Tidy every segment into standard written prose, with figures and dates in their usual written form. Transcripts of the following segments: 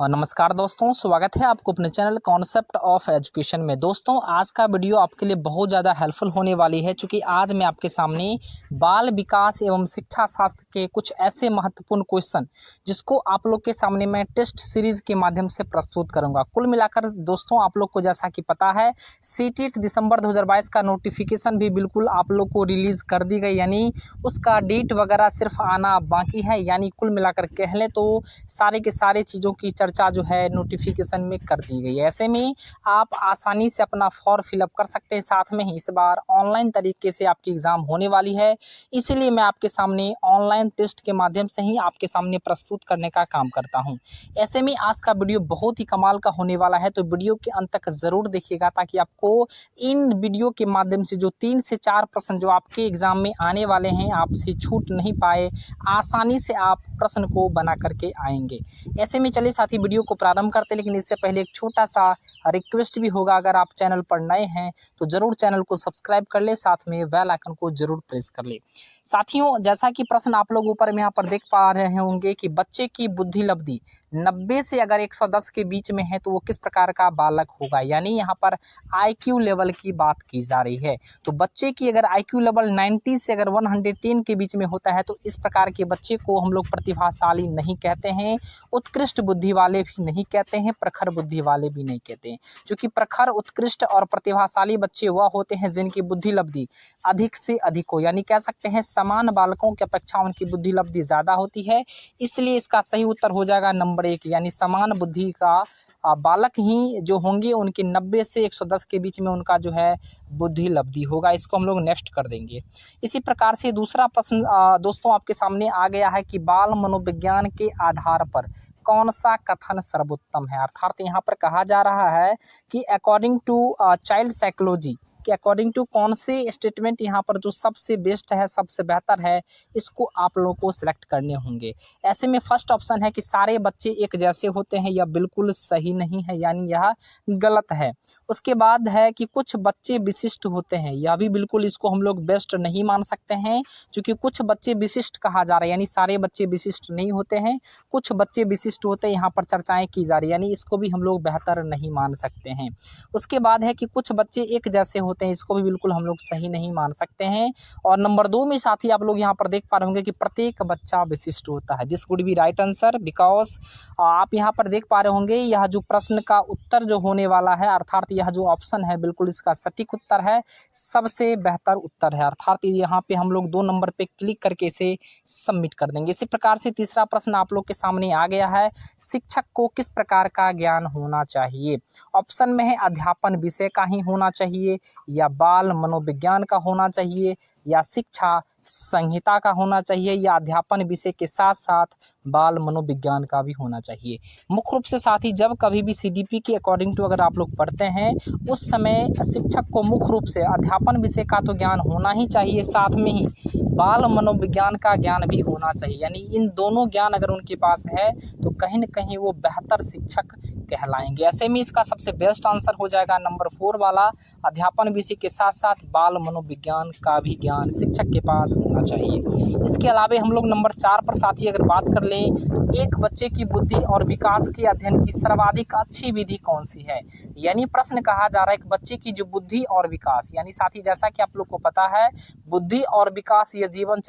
और नमस्कार दोस्तों, स्वागत है आपको अपने चैनल कॉन्सेप्ट ऑफ एजुकेशन में। दोस्तों, आज का वीडियो आपके लिए बहुत ज़्यादा हेल्पफुल होने वाली है, क्योंकि आज मैं आपके सामने बाल विकास एवं शिक्षा शास्त्र के कुछ ऐसे महत्वपूर्ण क्वेश्चन जिसको आप लोग के सामने मैं टेस्ट सीरीज के माध्यम से प्रस्तुत करूंगा। कुल मिलाकर दोस्तों, आप लोग को जैसा कि पता है, सीटेट दिसंबर 2022 का नोटिफिकेशन भी बिल्कुल आप लोग को रिलीज कर दी गई, यानी उसका डेट वगैरह सिर्फ आना बाकी है। यानी कुल मिलाकर कह लें तो सारे के सारे चीज़ों की चर्चा जो है नोटिफिकेशन में कर दी गई है। ऐसे में आप आसानी से अपना फॉर्म फिलअप कर सकते हैं। साथ में ही इस बार ऑनलाइन तरीके से आपकी एग्ज़ाम होने वाली है, इसीलिए मैं आपके सामने ऑनलाइन टेस्ट के माध्यम से ही आपके सामने प्रस्तुत करने का काम करता हूं। ऐसे में आज का वीडियो बहुत ही कमाल का होने वाला है, तो वीडियो के अंत तक ज़रूर देखिएगा, ताकि आपको इन वीडियो के माध्यम से जो 3 से 4 प्रश्न जो आपके एग्ज़ाम में आने वाले हैं आपसे छूट नहीं पाए, आसानी से आप प्रश्न को बना करके आएंगे। ऐसे में चलिए साथी वीडियो को प्रारंभ करते हैं, लेकिन इससे पहले एक छोटा सा रिक्वेस्ट भी होगा। अगर आप चैनल पर नए हैं तो ज़रूर चैनल को सब्सक्राइब कर ले, साथ में बेल आइकन को ज़रूर प्रेस कर ले। साथियों, जैसा कि प्रश्न आप लोग ऊपर में यहाँ पर देख पा रहे होंगे कि बच्चे की बुद्धि लब्धि 90 से अगर 110 के बीच में है तो वो किस प्रकार का बालक होगा। यानी यहाँ पर IQ लेवल की बात की जा रही है। तो बच्चे की अगर IQ लेवल 90 से अगर 110 के बीच में होता है तो इस प्रकार के बच्चे को हम लोग प्रतिभाशाली नहीं कहते हैं, उत्कृष्ट बुद्धि वाले भी नहीं कहते हैं, प्रखर बुद्धि वाले भी नहीं कहते हैं। क्योंकि प्रखर, उत्कृष्ट और प्रतिभाशाली बच्चे वह होते हैं जिनकी बुद्धि लब्धि अधिक से अधिक हो, यानी कह सकते हैं समान बालकों की अपेक्षा उनकी बुद्धि लब्धि ज़्यादा होती है। इसलिए इसका सही उत्तर हो जाएगा नंबर 1, यानी समान बुद्धि का बालक ही जो होंगे उनके 90 से 110 के बीच में उनका जो है बुद्धि लब्धि होगा। इसको हम लोग नेक्स्ट कर देंगे। इसी प्रकार से दूसरा प्रश्न दोस्तों आपके सामने आ गया है कि बाल मनोविज्ञान के आधार पर कौन सा कथन सर्वोत्तम है। अर्थात यहाँ पर कहा जा रहा है कि अकॉर्डिंग टू चाइल्ड साइकोलॉजी कि अकॉर्डिंग टू कौन से स्टेटमेंट यहाँ पर जो सबसे बेस्ट है, सबसे बेहतर है, इसको आप लोगों को सिलेक्ट करने होंगे। ऐसे में फर्स्ट ऑप्शन है कि सारे बच्चे एक जैसे होते हैं, यह बिल्कुल सही नहीं है, यानी यह गलत है। उसके बाद है कि कुछ बच्चे विशिष्ट होते हैं, यह भी बिल्कुल इसको हम लोग बेस्ट नहीं मान सकते हैं, क्योंकि कुछ बच्चे विशिष्ट कहा जा रहा है, यानी सारे बच्चे विशिष्ट नहीं होते हैं, कुछ बच्चे विशिष्ट होते हैं, यहाँ पर चर्चाएं की जा रही है, यानी इसको भी हम लोग बेहतर नहीं मान सकते हैं। उसके बाद है कि कुछ बच्चे एक जैसे होते हैं, इसको भी बिल्कुल हम लोग सही नहीं मान सकते हैं। और नंबर 2 में साथ ही आप लोग यहाँ पर देख पा रहे होंगे कि प्रत्येक बच्चा विशिष्ट होता है। This would be right answer, because आप यहाँ पर देख पा रहे होंगे यह जो प्रश्न का उत्तर जो होने वाला है, अर्थात यह जो ऑप्शन है बिल्कुल इसका सटीक उत्तर है, सबसे बेहतर उत्तर है। अर्थात यहाँ पे हम लोग 2 नंबर पे क्लिक करके इसे सबमिट कर देंगे। इसी प्रकार से तीसरा प्रश्न आप लोग के सामने आ गया है, शिक्षक को किस प्रकार का ज्ञान होना चाहिए। ऑप्शन में है अध्यापन विषय का ही होना चाहिए, या बाल मनोविज्ञान का होना चाहिए, या शिक्षा संहिता का होना चाहिए, या अध्यापन विषय के साथ साथ बाल मनोविज्ञान का भी होना चाहिए। मुख्य रूप से साथ ही जब कभी भी CDP के अकॉर्डिंग टू अगर आप लोग पढ़ते हैं, उस समय शिक्षक को मुख्य रूप से अध्यापन विषय का तो ज्ञान होना ही चाहिए, साथ में ही बाल मनोविज्ञान का ज्ञान भी होना चाहिए। यानी इन दोनों ज्ञान अगर उनके पास है तो कहीं न कहीं वो बेहतर शिक्षक कहलाएंगे। ऐसे में इसका सबसे बेस्ट आंसर हो जाएगा नंबर 4 वाला, अध्यापन विषय के साथ साथ बाल मनोविज्ञान का भी ज्ञान शिक्षक के पास होना चाहिए। इसके अलावा हम लोग नंबर 4 पर साथी अगर बात कर लें तो एक बच्चे की बुद्धि और विकास के अध्ययन की सर्वाधिक अच्छी विधि कौन सी है। यानी प्रश्न कहा जा रहा है कि बच्चे की जो बुद्धि और विकास, यानी साथी जैसा कि आप लोग को पता है बुद्धि और विकास ये जीवन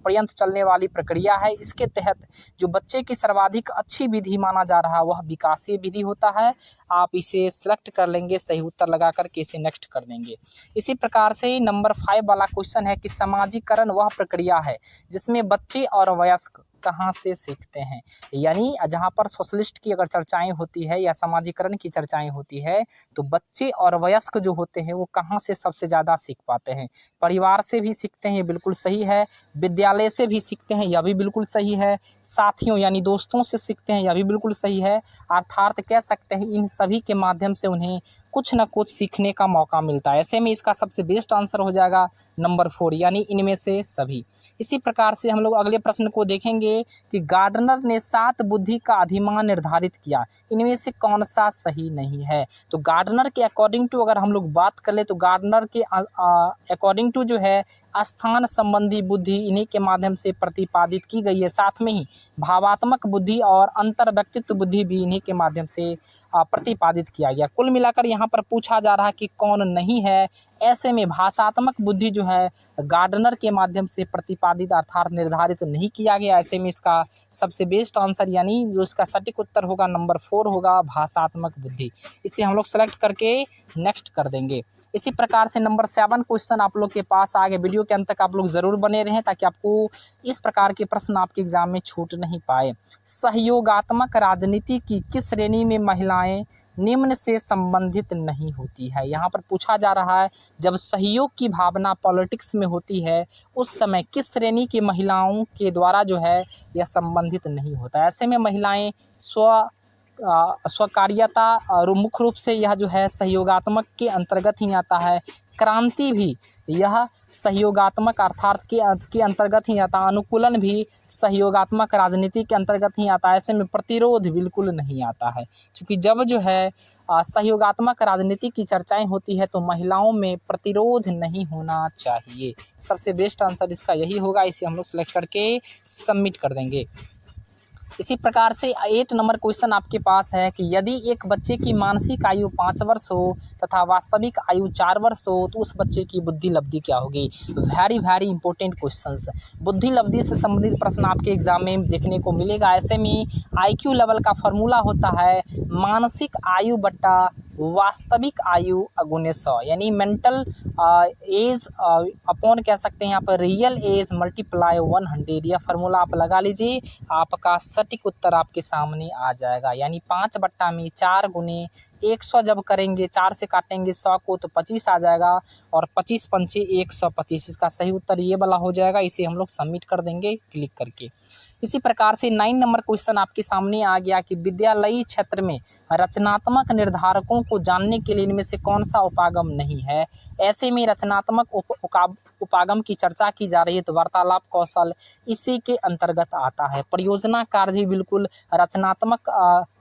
पर्यंत चलने वाली प्रक्रिया है। इसके तहत जो बच्चे की सर्वाधिक अच्छी विधि माना जा रहा है वह विकासीय विधि होता है। आप इसे सिलेक्ट कर लेंगे, सही उत्तर लगा करके इसे नेक्स्ट कर देंगे। इसी प्रकार से नंबर 5 वाला क्वेश्चन है कि समाजीकरण वह प्रक्रिया है जिसमें बच्चे और वयस्क कहाँ से सीखते हैं। यानी जहाँ पर सोशलिस्ट की अगर चर्चाएं होती है या समाजीकरण की चर्चाएं होती है तो बच्चे और वयस्क जो होते हैं वो कहाँ से सबसे ज़्यादा सीख पाते हैं। परिवार से भी सीखते हैं, ये बिल्कुल सही है। विद्यालय से भी सीखते हैं, यह भी बिल्कुल सही है। साथियों यानी दोस्तों से सीखते हैं, यह भी बिल्कुल सही है। अर्थात कह सकते हैं इन सभी के माध्यम से उन्हें कुछ न कुछ सीखने का मौका मिलता है। ऐसे में इसका सबसे बेस्ट आंसर हो जाएगा नंबर 4 यानी इनमें से सभी। इसी प्रकार से हम लोग अगले प्रश्न को देखेंगे कि गार्डनर ने 7 बुद्धि का अधिमान निर्धारित किया, इनमें से कौन सा सही नहीं है। तो गार्डनर के अकॉर्डिंग टू अगर हम लोग बात कर ले तो गार्डनर के अकॉर्डिंग टू जो है स्थान संबंधी बुद्धि इन्हीं के माध्यम से प्रतिपादित की गई है। साथ में ही भावात्मक बुद्धि और अंतर व्यक्तित्व बुद्धि भी इन्हीं के माध्यम से प्रतिपादित किया गया। कुल मिलाकर यहाँ पर पूछा जा रहा है कि कौन नहीं है। ऐसे में भाषात्मक बुद्धि जो है गार्डनर के माध्यम से प्रतिपादित अर्थात निर्धारित नहीं किया गया। ऐसे में इसका सबसे बेस्ट आंसर यानी जो इसका सटीक उत्तर होगा नंबर 4 होगा भाषात्मक बुद्धि। इसे हम लोग सेलेक्ट करके नेक्स्ट कर देंगे। इसी प्रकार से नंबर 7 क्वेश्चन आप लोग के पास आगे। वीडियो के अंत तक आप लोग ज़रूर बने रहें ताकि आपको इस प्रकार के प्रश्न आपके एग्जाम में छूट नहीं पाए। सहयोगात्मक राजनीति की किस श्रेणी में महिलाएं निम्न से संबंधित नहीं होती है। यहाँ पर पूछा जा रहा है जब सहयोग की भावना पॉलिटिक्स में होती है उस समय किस श्रेणी की महिलाओं के द्वारा जो है यह संबंधित नहीं होता। ऐसे में महिलाएं स्वकार्यता और मुख्य रूप से यह जो है सहयोगात्मक के अंतर्गत ही आता है। क्रांति भी यह सहयोगात्मक अर्थात के अंतर्गत ही आता है। अनुकूलन भी सहयोगात्मक राजनीति के अंतर्गत ही आता है। ऐसे में प्रतिरोध बिल्कुल नहीं आता है, क्योंकि जब जो है सहयोगात्मक राजनीति की चर्चाएं होती है तो महिलाओं में प्रतिरोध नहीं होना चाहिए। सबसे बेस्ट आंसर इसका यही होगा। इसे हम लोग सेलेक्ट करके सबमिट कर देंगे। इसी प्रकार से 8 नंबर क्वेश्चन आपके पास है कि यदि एक बच्चे की मानसिक आयु 5 वर्ष हो तथा वास्तविक आयु 4 वर्ष हो तो उस बच्चे की बुद्धि लब्धि क्या होगी। Very important questions. बुद्धि लब्धि से संबंधित प्रश्न आपके एग्जाम में देखने को मिलेगा। ऐसे में IQ लेवल का फॉर्मूला होता है मानसिक आयु बट्टा वास्तविक आयु गुणे 100 यानी मेंटल एज अपॉन कह सकते हैं यहाँ पर रियल एज मल्टीप्लाई 100। यह फार्मूला आप लगा लीजिए, आपका सटीक उत्तर आपके सामने आ जाएगा। यानी 5 बट्टा में 4 गुने 100 जब करेंगे 4 से काटेंगे 100 को तो 25 आ जाएगा और 25 पंचे 125। इसका सही उत्तर ये वाला हो जाएगा। इसे हम लोग सबमिट कर देंगे क्लिक करके। इसी प्रकार से 9 नंबर क्वेश्चन आपके सामने आ गया कि विद्यालयी क्षेत्र में रचनात्मक निर्धारकों को जानने के लिए इनमें से कौन सा उपागम नहीं है। ऐसे में रचनात्मक उपागम की चर्चा की जा रही है तो वार्तालाप कौशल इसी के अंतर्गत आता है। परियोजना कार्य भी बिल्कुल रचनात्मक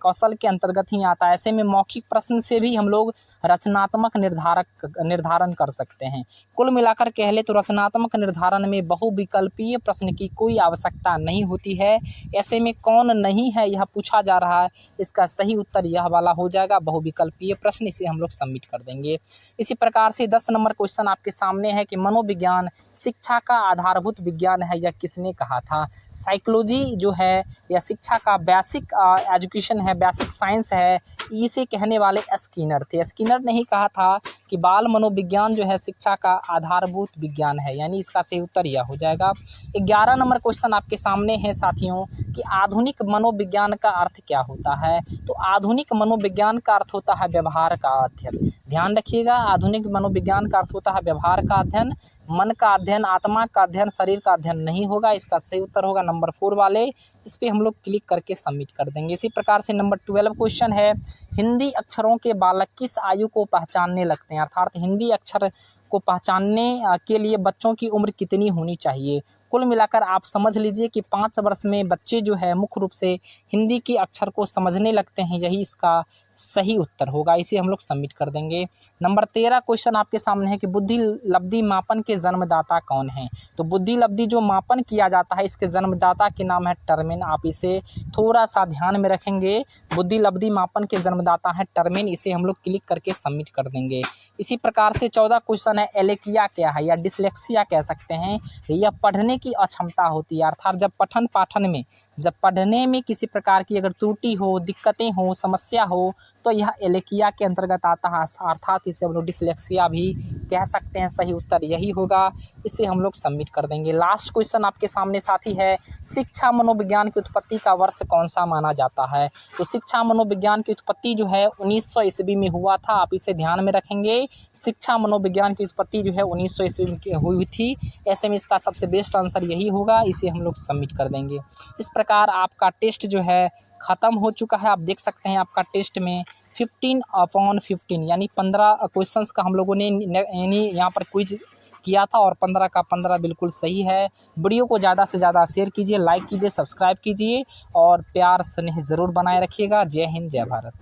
कौशल के अंतर्गत ही आता है। ऐसे में मौखिक प्रश्न से भी हम लोग रचनात्मक निर्धारण कर सकते हैं। कुल मिलाकर कह ले तो रचनात्मक निर्धारण में बहुविकल्पीय प्रश्न की कोई आवश्यकता नहीं होती है। ऐसे में कौन नहीं है यह पूछा जा रहा है। इसका सही उत्तर यह वाला हो जाएगा बहुविकल्पीय प्रश्न। इसे हम लोग सबमिट कर देंगे। इसी प्रकार से 10 नंबर क्वेश्चन आपके सामने है कि मनोविज्ञान शिक्षा का आधारभूत विज्ञान है यह किसने कहा था। साइकोलॉजी जो है यह शिक्षा का बेसिक एजुकेशन है, बेसिक साइंस है, इसे कहने वाले स्किनर थे। स्किनर ने ही कहा था कि बाल मनोविज्ञान जो है शिक्षा का आधारभूत विज्ञान है। यानी इसका सही उत्तर यह हो जाएगा। 11 नंबर क्वेश्चन आपके सामने है साथियों कि आधुनिक मनोविज्ञान का अर्थ क्या होता है। तो आधुनिक मनोविज्ञान का अर्थ होता है व्यवहार का अध्ययन। ध्यान रखिएगा, आधुनिक मनोविज्ञान का अर्थ होता है व्यवहार का अध्ययन, मन का अध्ययन, आत्मा का अध्ययन, शरीर का अध्ययन नहीं होगा। इसका सही उत्तर होगा नंबर 4 वाले। इस पर हम लोग क्लिक करके सबमिट कर देंगे। इसी प्रकार से नंबर 12 क्वेश्चन है हिंदी अक्षरों के बालक किस आयु को पहचानने लगते हैं। अर्थात हिंदी अक्षर को पहचानने के लिए बच्चों की उम्र कितनी होनी चाहिए। कुल मिलाकर आप समझ लीजिए कि 5 वर्ष में बच्चे जो है मुख्य रूप से हिंदी के अक्षर को समझने लगते हैं। यही इसका सही उत्तर होगा। इसे हम लोग सबमिट कर देंगे। नंबर 13 क्वेश्चन आपके सामने है कि बुद्धि लब्धि मापन के जन्मदाता कौन है। तो बुद्धि लब्धि जो मापन किया जाता है इसके जन्मदाता के नाम है टर्मेन। आप इसे थोड़ा सा ध्यान में रखेंगे। बुद्धि लब्धि मापन के जन्मदाता है टर्मेन। इसे हम लोग क्लिक करके सबमिट कर देंगे। इसी प्रकार से 14 क्वेश्चन है एलेकिया क्या है या डिसलेक्सिया कह सकते हैं। यह पढ़ने की अक्षमता होती है। अर्थात जब पठन पाठन में जब पढ़ने में किसी प्रकार की अगर त्रुटि हो, दिक्कतें हो, समस्या हो तो यह एलेकिया के अंतर्गत आता है। अर्थात इसे हम लोग डिसलेक्सिया भी कह सकते हैं। सही उत्तर यही होगा। इसे हम लोग सबमिट कर देंगे। लास्ट क्वेश्चन आपके सामने साथी है शिक्षा मनोविज्ञान की उत्पत्ति का वर्ष कौन सा माना जाता है। तो शिक्षा मनोविज्ञान की उत्पत्ति जो है 1900 ईस्वी में हुआ था। आप इसे ध्यान में रखेंगे। शिक्षा मनोविज्ञान की उत्पत्ति जो है 1900 ईस्वी में हुई थी। ऐसे में इसका सबसे बेस्ट आंसर यही होगा। इसे हम लोग सबमिट कर देंगे। इस प्रकार आपका टेस्ट जो है ख़त्म हो चुका है। आप देख सकते हैं आपका टेस्ट में 15/15 यानी 15 क्वेश्चंस का हम लोगों ने यानी यहाँ पर क्विज किया था और 15 का 15 बिल्कुल सही है। वीडियो को ज़्यादा से ज़्यादा शेयर कीजिए, लाइक कीजिए, सब्सक्राइब कीजिए और प्यार स्नेह ज़रूर बनाए रखिएगा। जय हिंद, जय भारत।